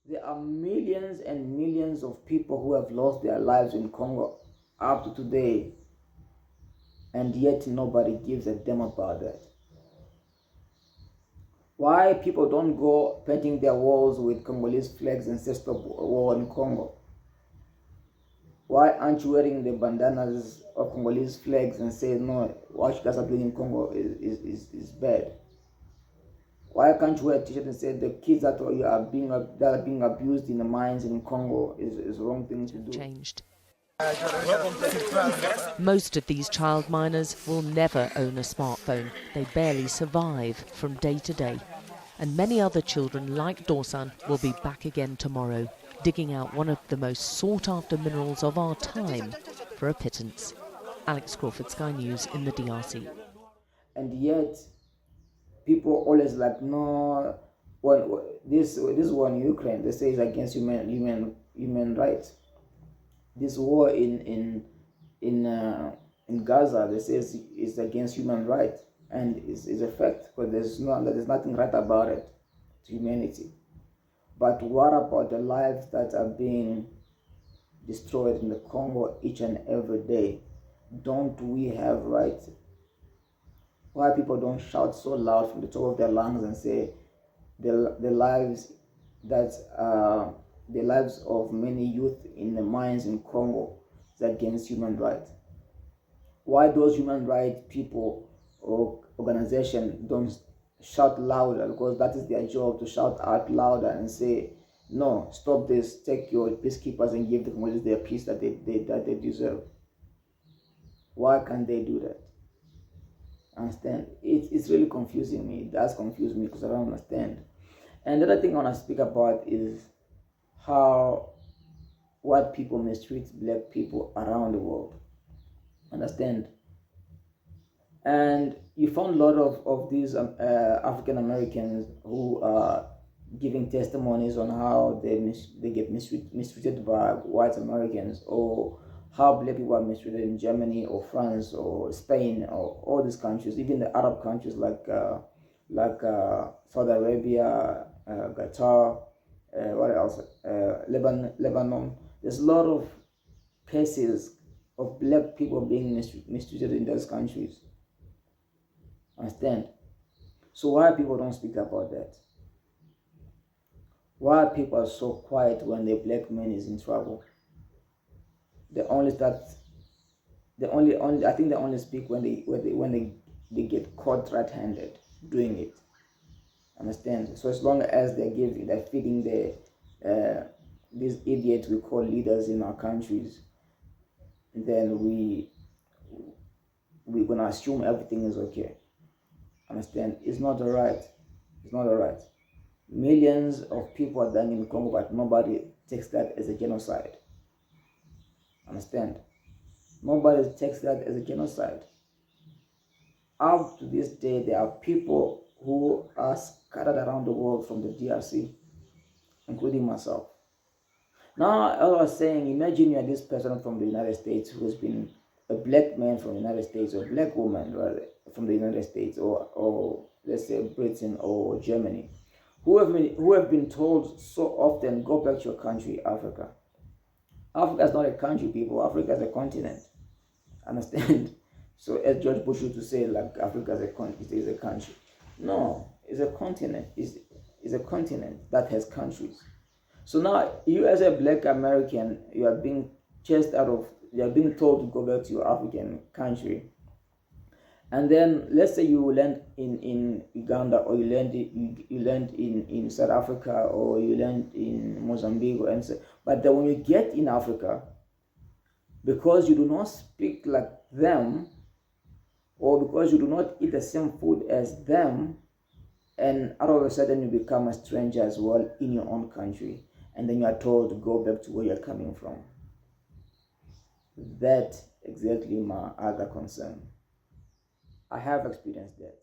There are millions and millions of people who have lost their lives in Congo up to today, and yet nobody gives a damn about that. Why people don't go painting their walls with Congolese flags and say stop war in Congo? Why aren't you wearing the bandanas of Congolese flags and say no, what you guys are doing in Congo is bad? Why can't you wear a t-shirt and say the kids that are being abused in the mines in Congo is wrong thing to do? Changed. Most of these child miners will never own a smartphone. They barely survive from day to day. And many other children like Dorsan will be back again tomorrow, digging out one of the most sought-after minerals of our time for a pittance. Alex Crawford, Sky News in the DRC. And yet, people always like, no, this war in Ukraine, they say is against human rights. This war in Gaza, they say is against human rights, and is a fact because there's nothing right about it to humanity. But what about the lives that are being destroyed in the Congo each and every day? Don't we have rights? Why people don't shout so loud from the top of their lungs and say the lives of many youth in the mines in Congo is against human rights? Why those human rights people or organizations don't shout louder? Because that is their job, to shout out louder and say, no, stop this, take your peacekeepers and give the Congolese their peace that they deserve. Why can't they do that? Understand? It's really confusing me. It does confuse me because I don't understand. And the other thing I want to speak about is how white people mistreat black people around the world. Understand? And you found a lot of these African Americans who are giving testimonies on how they get mistreated by white Americans, or how black people are mistreated in Germany or France or Spain or all these countries, even the Arab countries like Saudi Arabia, Qatar, what else? Lebanon. There's a lot of cases of black people being mistreated in those countries. Understand? So why people don't speak about that? Why people are so quiet when the black man is in trouble? I think they only speak when they get caught red-handed doing it. Understand? So as long as they're feeding these idiots we call leaders in our countries, then we're gonna assume everything is okay. Understand? It's not alright. It's not alright. Millions of people are dying in Congo, but nobody takes that as a genocide. Understand? Nobody takes that as a genocide. Up to this day, there are people who are scattered around the world from the DRC, including myself. Now, as I was saying, imagine you are this person from the United States who has been a black man from the United States, or a black woman rather, from the United States, or let's say Britain or Germany, who have been told so often, go back to your country, Africa. Africa is not a country, people. Africa is a continent. Understand? So as George Bush used to say, like Africa is a country. No, it's a continent. It's a continent that has countries. So now you as a black American, you are being told to go back to your African country. And then let's say you land in Uganda, or you land in South Africa, or you land in Mozambique, but then when you get in Africa, because you do not speak like them, or because you do not eat the same food as them, and all of a sudden you become a stranger as well in your own country, and then you are told to go back to where you're coming from. That's exactly my other concern. I have experienced that.